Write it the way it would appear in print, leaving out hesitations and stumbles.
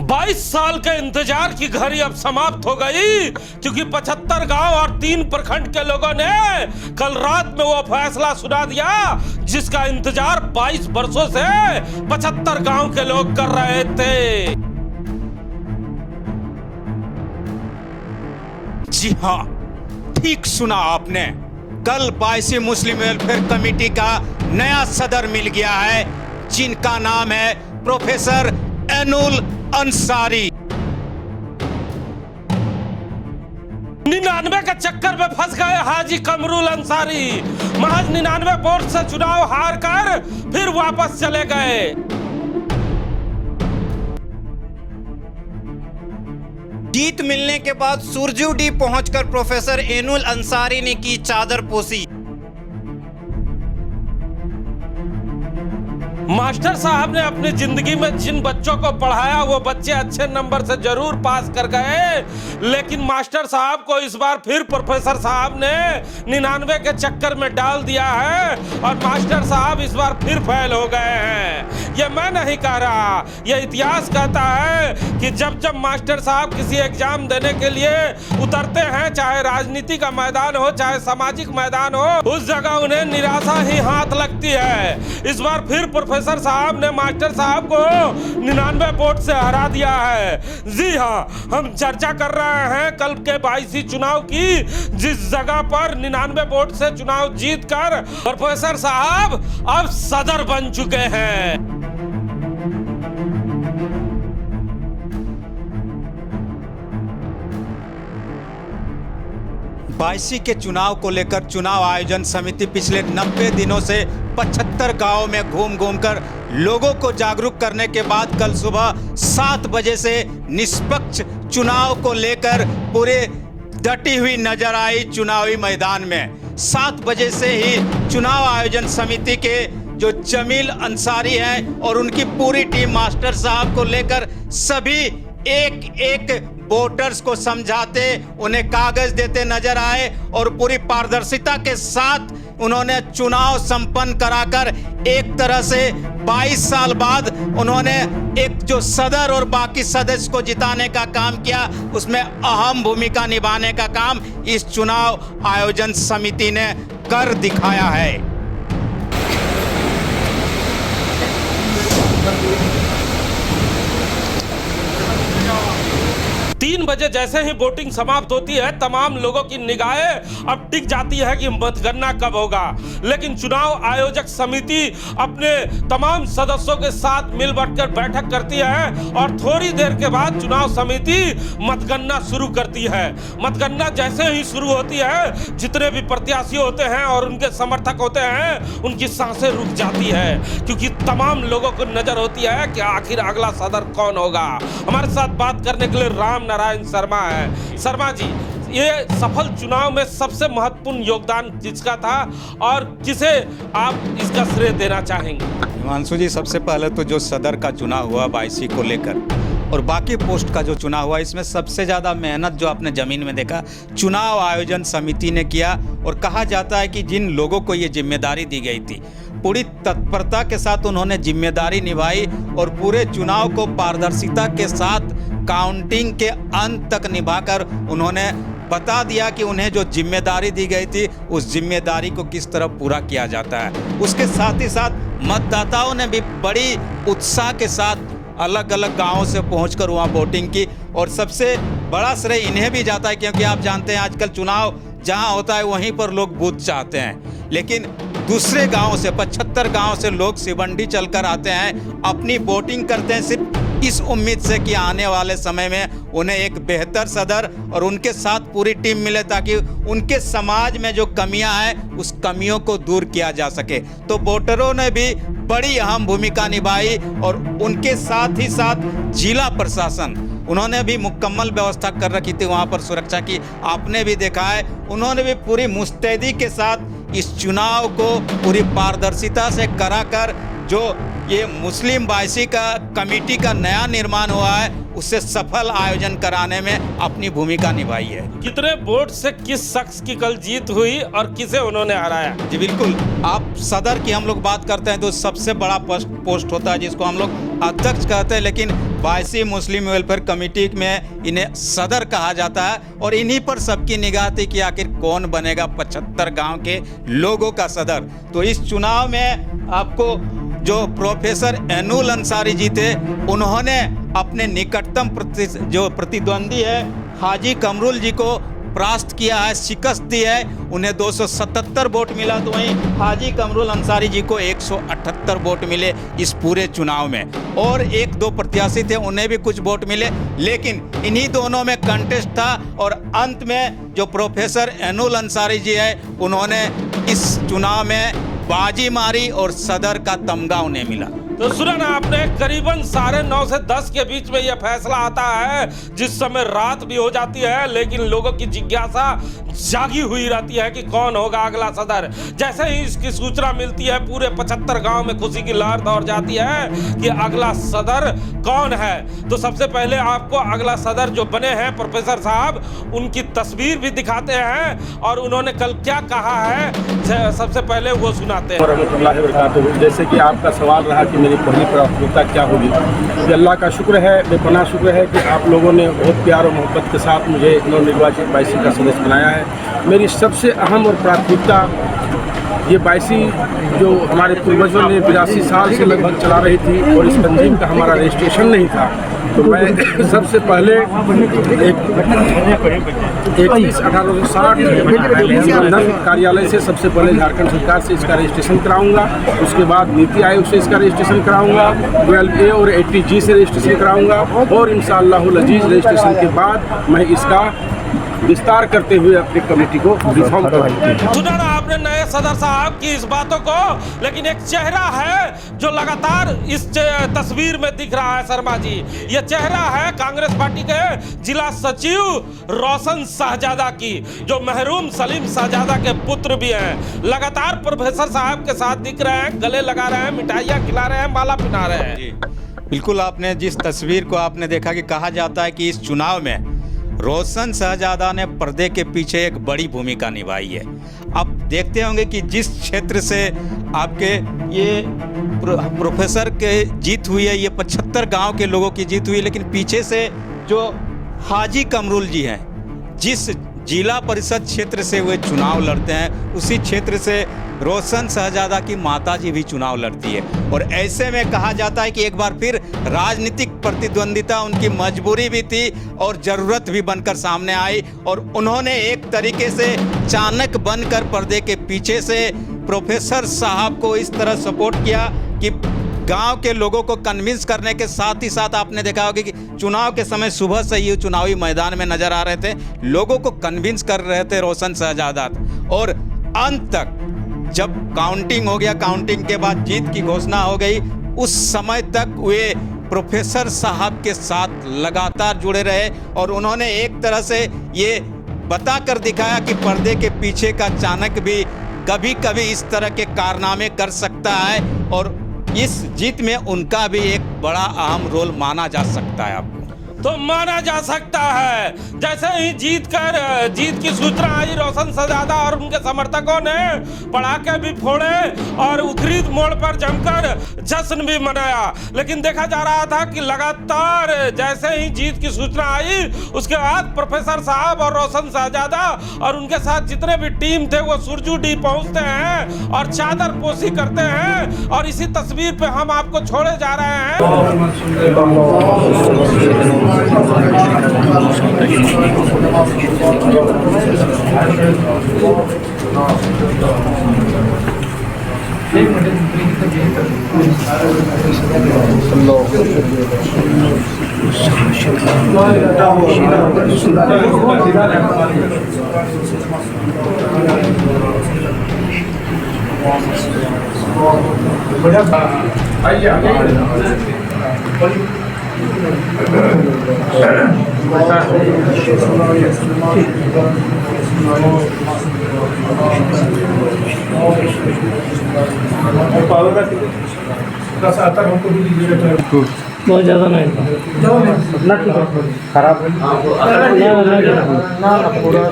22 साल के इंतजार की घड़ी अब समाप्त हो गई, क्योंकि 75 गांव और 3 प्रखंड के लोगों ने कल रात में वो फैसला सुना दिया जिसका इंतजार 22 वर्षों से 75 गांव के लोग कर रहे थे। जी हाँ, ठीक सुना आपने। कल 22 मुस्लिम वेलफेयर कमेटी का नया सदर मिल गया है, जिनका नाम है प्रोफेसर एनुल अंसारी। 99 के चक्कर में फंस गए हाजी कमरुल अंसारी। महज 99 वोट से चुनाव हार कर फिर वापस चले गए। जीत मिलने के बाद सुरजूडी पहुंचकर प्रोफेसर एनुल अंसारी ने की चादर पोशी। मास्टर साहब ने अपनी जिंदगी में जिन बच्चों को पढ़ाया वो बच्चे अच्छे नंबर से जरूर पास कर गए, लेकिन मास्टर साहब को इस बार फिर प्रोफेसर साहब ने 99 के चक्कर में डाल दिया है और मास्टर साहब इस बार फिर फेल हो गए हैं। ये मैं नहीं कह रहा, ये इतिहास कहता है कि जब जब मास्टर साहब किसी एग्जाम देने के लिए उतरते हैं, चाहे राजनीति का मैदान हो चाहे सामाजिक मैदान हो, उस जगह उन्हें निराशा ही हाथ लगती है। इस बार फिर प्रोफेसर साहब ने मास्टर साहब को 99 वोट से हरा दिया है। जी हाँ, हम चर्चा कर रहे हैं कल के 22 चुनाव की, जिस जगह पर 99 वोट से चुनाव जीतकर प्रोफेसर साहब अब सदर बन चुके हैं। बाईसी के चुनाव को लेकर चुनाव आयोजन समिति पिछले 90 दिनों से 75 गांवों में घूम कर लोगों को जागरूक करने के बाद कल सुबह 7 बजे से निष्पक्ष चुनाव को लेकर पूरे डटी हुई नजर आई चुनावी मैदान में। 7 बजे से ही चुनाव आयोजन समिति के जो जमील अंसारी हैं और उनकी पूरी टीम मास्टर साहब को लेकर सभी एक एक वोटर्स को समझाते, उन्हें कागज देते नजर आए और पूरी पारदर्शिता के साथ उन्होंने चुनाव संपन्न कराकर एक तरह से 22 साल बाद उन्होंने एक जो सदर और बाकी सदस्य को जिताने का काम किया, उसमें अहम भूमिका निभाने का काम इस चुनाव आयोजन समिति ने कर दिखाया है। 3 बजे जैसे ही वोटिंग समाप्त होती है, तमाम लोगों की निगाहें अब टिक जाती है कि मतगणना कब होगा। लेकिन चुनाव आयोजक समिति अपने तमाम सदस्यों के साथ मिल बैठकर बैठक करती है और थोड़ी देर के बाद चुनाव समिति मतगणना शुरू करती है। मतगणना जैसे ही शुरू होती है, जितने भी प्रत्याशी होते हैं और उनके समर्थक होते हैं, उनकी सांसें रुक जाती है, क्योंकि तमाम लोगों को नजर होती है कि आखिर अगला सदर कौन होगा। हमारे साथ बात करने के लिए राम नारायण शर्मा है। शर्मा जी, ये सफल चुनाव में सबसे महत्वपूर्ण योगदान किसका था और किसे आप इसका श्रेय देना चाहेंगे? हिमांशु जी, सबसे पहले तो जो सदर का चुनाव हुआ 22 को लेकर और बाकी पोस्ट का जो चुनाव हुआ, इसमें सबसे ज़्यादा मेहनत जो आपने ज़मीन में देखा चुनाव आयोजन समिति ने किया। और कहा जाता है कि जिन लोगों को ये जिम्मेदारी दी गई थी, पूरी तत्परता के साथ उन्होंने जिम्मेदारी निभाई और पूरे चुनाव को पारदर्शिता के साथ काउंटिंग के अंत तक निभाकर उन्होंने बता दिया कि उन्हें जो जिम्मेदारी दी गई थी उस जिम्मेदारी को किस तरह पूरा किया जाता है। उसके साथ ही साथ मतदाताओं ने भी बड़ी उत्साह के साथ अलग अलग गांवों से पहुंचकर वहां वोटिंग की और सबसे बड़ा श्रेय इन्हें भी जाता है, क्योंकि आप जानते हैं आजकल चुनाव जहां होता है वहीं पर लोग बूथ चाहते हैं, लेकिन दूसरे गांवों से 75 गांव से लोग सिवंडी चलकर आते हैं, अपनी वोटिंग करते हैं सिर्फ इस उम्मीद से कि आने वाले समय में उन्हें एक बेहतर सदर और उनके साथ पूरी टीम मिले, ताकि उनके समाज में जो कमियां हैं उस कमियों को दूर किया जा सके। तो वोटरों ने भी बड़ी अहम भूमिका निभाई और उनके साथ ही साथ जिला प्रशासन, उन्होंने भी मुकम्मल व्यवस्था कर रखी थी वहां पर सुरक्षा की, आपने भी देखा है। उन्होंने भी पूरी मुस्तैदी के साथ इस चुनाव को पूरी पारदर्शिता से कराकर जो ये मुस्लिम बाईसी का कमेटी का नया निर्माण हुआ है, उससे सफल आयोजन कराने में अपनी भूमिका निभाई है। कितने वोट से किस शख्स की कल जीत हुई और किसे उन्होंने हराया? जी बिल्कुल, आप सदर की हम लोग बात करते हैं तो सबसे बड़ा पोस्ट होता है जिसको हम लोग अध्यक्ष कहते हैं, लेकिन बाईसी मुस्लिम वेलफेयर कमेटी में इन्हें सदर कहा जाता है और इन्हीं पर सबकी निगाह थी कि आखिर कौन बनेगा 75 गांव के लोगों का सदर। तो इस चुनाव में आपको जो प्रोफेसर एनुल अंसारी जी थे, उन्होंने अपने निकटतम जो प्रतिद्वंदी है हाजी कमरुल जी को परास्त किया है, शिकस्त दी है। उन्हें 277 वोट मिला, तो वहीं हाजी कमरुल अंसारी जी को 178 वोट मिले इस पूरे चुनाव में। और एक दो प्रत्याशी थे, उन्हें भी कुछ वोट मिले, लेकिन इन्हीं दोनों में कंटेस्ट था और अंत में जो प्रोफेसर एनुल अंसारी जी है, उन्होंने इस चुनाव में बाजी मारी और सदर का तमगा उन्हें मिला। तो सुना ना आपने, करीबन 9:30 से 10 के बीच में यह फैसला आता है, जिस समय रात भी हो जाती है, लेकिन लोगों की जिज्ञासा जागी हुई रहती है कि कौन होगा अगला सदर। जैसे ही इसकी सूचना मिलती है, पूरे 75 गांव में खुशी की लहर दौड़ जाती है कि अगला सदर कौन है। तो सबसे पहले आपको अगला सदर जो बने हैं प्रोफेसर साहब, उनकी तस्वीर भी दिखाते हैं और उन्होंने कल क्या कहा है, सबसे पहले वो सुनाते हैं। जैसे कि आपका सवाल रहा कि मेरी पहली प्राथमिकता क्या होगी, तो अल्लाह का शुक्र है, बेपनाह शुक्र है कि आप लोगों ने बहुत प्यार और मोहब्बत के साथ मुझे नवनिर्वाचित बाईसी का सदस्य बनाया है। मेरी सबसे अहम और प्राथमिकता ये बाईसी जो हमारे पूर्वजों ने 82 साल से लगभग चला रही थी और इस तंजीम का हमारा रजिस्ट्रेशन नहीं था, तो मैं सबसे पहले 31/1860 कार्यालय से सबसे पहले झारखंड सरकार से इसका रजिस्ट्रेशन कराऊंगा। उसके बाद नीति आयोग से इसका रजिस्ट्रेशन कराऊंगा, 12A और 80G से रजिस्ट्रेशन कराऊंगा और इंशाअल्लाहुल अजीज रजिस्ट्रेशन के बाद मैं इसका विस्तार करते हुए अपनी कमेटी को रिफॉर्म कराऊंगा। सुना ना आपने नए सदर साहब की इस बातों को, लेकिन एक चेहरा है जो लगातार इस तस्वीर में दिख रहा है शर्मा जी। ये चेहरा है कांग्रेस पार्टी के जिला सचिव रोशन शाहजादा की, जो महरूम सलीम शाहजादा के पुत्र भी हैं। लगातार प्रोफेसर साहब के साथ दिख रहे हैं, गले लगा रहे हैं, मिठाइयाँ खिला रहे हैं, माला पहना रहे हैं। बिल्कुल, आपने जिस तस्वीर को आपने देखा कि कहा जाता है कि इस चुनाव में रोशन शाहजादा ने पर्दे के पीछे एक बड़ी भूमिका निभाई है। आप देखते होंगे कि जिस क्षेत्र से आपके ये प्रोफेसर के जीत हुई है, ये 75 गांव के लोगों की जीत हुई है, लेकिन पीछे से जो हाजी कमरुल जी हैं, जिस जिला परिषद क्षेत्र से वे चुनाव लड़ते हैं, उसी क्षेत्र से रोशन शाहजादा की माताजी भी चुनाव लड़ती है। और ऐसे में कहा जाता है कि एक बार फिर राजनीतिक प्रतिद्वंदिता उनकी मजबूरी भी थी और ज़रूरत भी बनकर सामने आई, और उन्होंने एक तरीके से चाणक्य बनकर पर्दे के पीछे से प्रोफेसर साहब को इस तरह सपोर्ट किया कि गांव के लोगों को कन्विंस करने के साथ ही साथ आपने देखा होगा कि चुनाव के समय सुबह से ही चुनावी मैदान में नजर आ रहे थे, लोगों को कन्विंस कर रहे थे रोशन शाहजादा। और अंत तक जब काउंटिंग हो गया, काउंटिंग के बाद जीत की घोषणा हो गई, उस समय तक वे प्रोफेसर साहब के साथ लगातार जुड़े रहे और उन्होंने एक तरह से ये बता कर दिखाया कि पर्दे के पीछे का चाणक्य भी कभी कभी इस तरह के कारनामे कर सकता है, और इस जीत में उनका भी एक बड़ा अहम रोल माना जा सकता है। आपको तो माना जा सकता है। जैसे ही जीत की सूचना आई, रोशन शाहजादा और उनके समर्थकों ने पटाखे भी फोड़े और उखरी मोड़ पर जमकर जश्न भी मनाया। लेकिन देखा जा रहा था कि लगातार जैसे ही जीत की सूचना आई, उसके बाद प्रोफेसर साहब और रोशन शाहजादा और उनके साथ जितने भी टीम थे वो सुरजूडी पहुंचते हैं और चादर पोशी करते हैं। और इसी तस्वीर पे हम आपको छोड़े जा रहे हैं। थोड़ा सा अतर हमको भी दीजिएगा तो बहुत ज़्यादा नहीं ना ठीक है खराब है ना पूरा